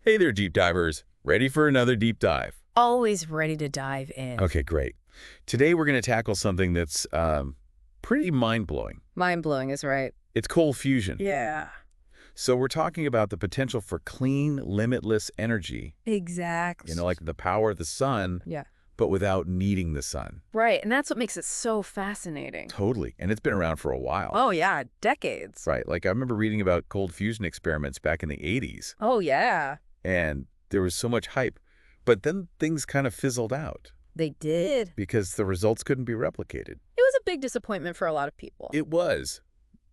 Hey there, deep divers. Ready for another deep dive? Always ready to dive in. Okay, great. Today we're going to tackle something that's pretty mind-blowing. Mind-blowing is right. It's cold fusion. Yeah. So we're talking about the potential for clean, limitless energy, Exactly. like the power of the sun, Yeah. but without needing the sun. Right, and that's what makes it so fascinating. Totally. And it's been around for a while. Oh, yeah, decades. Right. Like I remember reading about cold fusion experiments back in the 80s, Oh, yeah. and there was so much hype. But then things kind of fizzled out They did. because the results couldn't be replicated. It was a big disappointment for a lot of people. It was.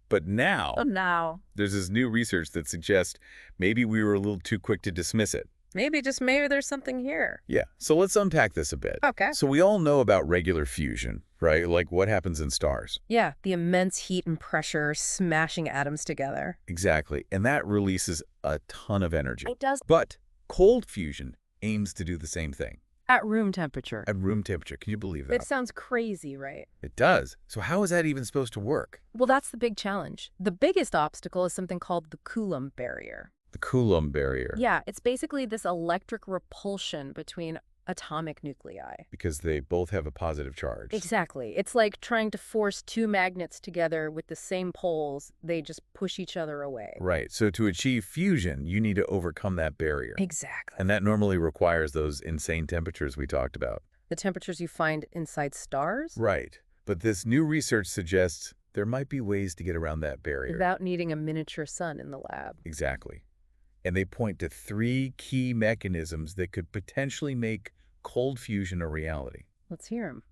But now, Oh, now. there's this new research that suggests maybe we were a little too quick to dismiss it. Maybe, just maybe there's something here. Yeah, so let's unpack this a bit. Okay. So we all know about regular fusion, right? Like what happens in stars. Yeah, the immense heat and pressure smashing atoms together. Exactly, and that releases a ton of energy. It does. But cold fusion aims to do the same thing At room temperature. at room temperature. Can you believe that? It sounds crazy, right? It does. So how is that even supposed to work? Well, that's the big challenge. The biggest obstacle is something called the Coulomb barrier. The Coulomb barrier. Yeah, it's basically this electric repulsion between atomic nuclei. Because they both have a positive charge. Exactly. It's like trying to force two magnets together with the same poles. They just push each other away. Right. So to achieve fusion, you need to overcome that barrier. Exactly. And that normally requires those insane temperatures we talked about. The temperatures you find inside stars? Right. But this new research suggests there might be ways to get around that barrier. Without needing a miniature sun in the lab. Exactly. And they point to 3 key mechanisms that could potentially make cold fusion a reality. Let's hear them.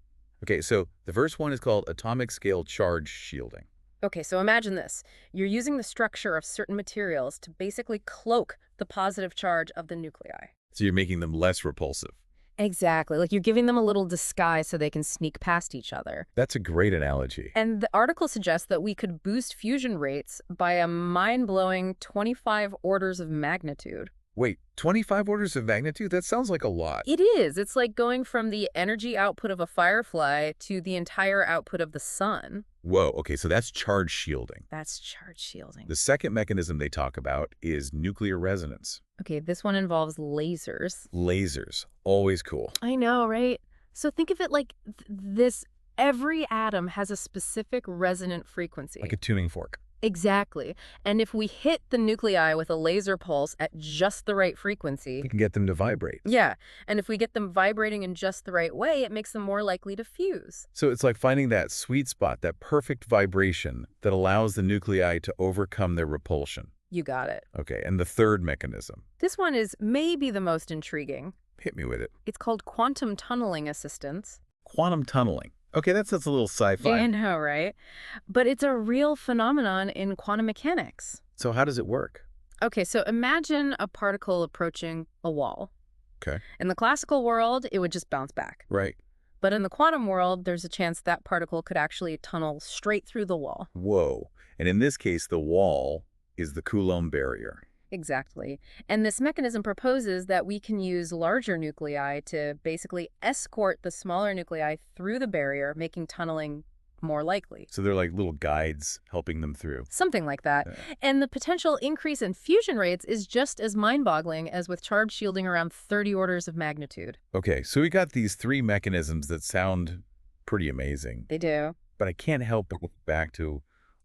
Okay, so the first one is called atomic scale charge shielding. Okay, so imagine this. You're using the structure of certain materials to basically cloak the positive charge of the nuclei. So you're making them less repulsive. Exactly. Like you're giving them a little disguise so they can sneak past each other. That's a great analogy. And the article suggests that we could boost fusion rates by a mind-blowing 25 orders of magnitude. Wait, 25 orders of magnitude? That sounds like a lot. It is. It's like going from the energy output of a firefly to the entire output of the sun. Whoa, okay, so that's charge shielding. That's charge shielding. The second mechanism they talk about is nuclear resonance. Okay, this one involves lasers. Lasers, always cool. I know, right? So think of it like this. Every atom has a specific resonant frequency. Like a tuning fork. Exactly. And if we hit the nuclei with a laser pulse at just the right frequency... We can get them to vibrate. Yeah. And if we get them vibrating in just the right way, it makes them more likely to fuse. So it's like finding that sweet spot, that perfect vibration that allows the nuclei to overcome their repulsion. You got it. Okay, and the third mechanism. This one is maybe the most intriguing. Hit me with it. It's called quantum tunneling assistance. Quantum tunneling. Okay, that sounds a little sci-fi. I know, right? But it's a real phenomenon in quantum mechanics. So how does it work? Okay, so imagine a particle approaching a wall. Okay. In the classical world, it would just bounce back. Right. But in the quantum world, there's a chance that particle could actually tunnel straight through the wall. Whoa. And in this case, the wall is the Coulomb barrier. Exactly. And this mechanism proposes that we can use larger nuclei to basically escort the smaller nuclei through the barrier, making tunneling more likely. So they're like little guides helping them through. Something like that. Yeah. And the potential increase in fusion rates is just as mind-boggling as with charge shielding around 30 orders of magnitude. Okay, so we got these 3 mechanisms that sound pretty amazing. They do. But I can't help but look back to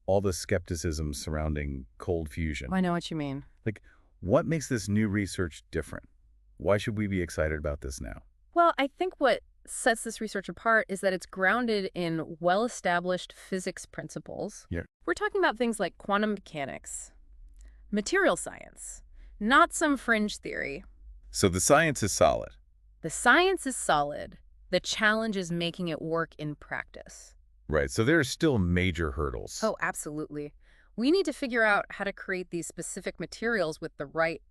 all the skepticism surrounding cold fusion. I know what you mean. Like, what makes this new research different? Why should we be excited about this now? Well, I think what sets this research apart is that it's grounded in well-established physics principles. Yeah. We're talking about things like quantum mechanics, material science, not some fringe theory. So the science is solid. The science is solid. The challenge is making it work in practice. Right, so there are still major hurdles. Oh, absolutely. We need to figure out how to create these specific materials with the right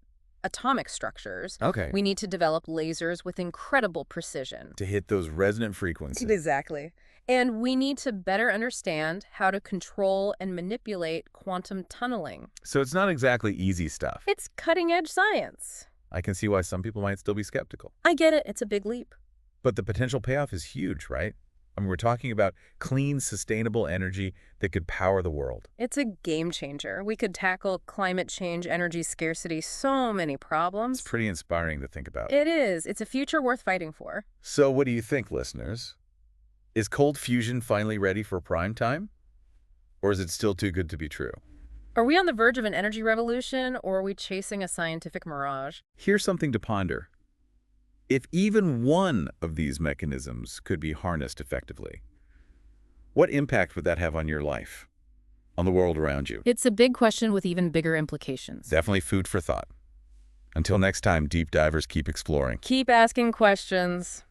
atomic structures. Okay. We need to develop lasers with incredible precision. To hit those resonant frequencies. Exactly. And we need to better understand how to control and manipulate quantum tunneling. So it's not exactly easy stuff. It's cutting-edge science. I can see why some people might still be skeptical. I get it. It's a big leap. But the potential payoff is huge, right? I mean, we're talking about clean, sustainable energy that could power the world. It's a game changer. We could tackle climate change, energy scarcity, so many It's problems. pretty inspiring to think about. It is. It's a future worth fighting for. So what do you think, listeners? Is cold fusion finally ready for prime time? Or is it still too good to be true? Are we on the verge of an energy revolution, or are we chasing a scientific mirage? Here's something to ponder. If even one of these mechanisms could be harnessed effectively, what impact would that have on your life, on the world around you? It's a big question with even bigger implications. Definitely food for thought. Until next time, deep divers keep exploring. Keep asking questions.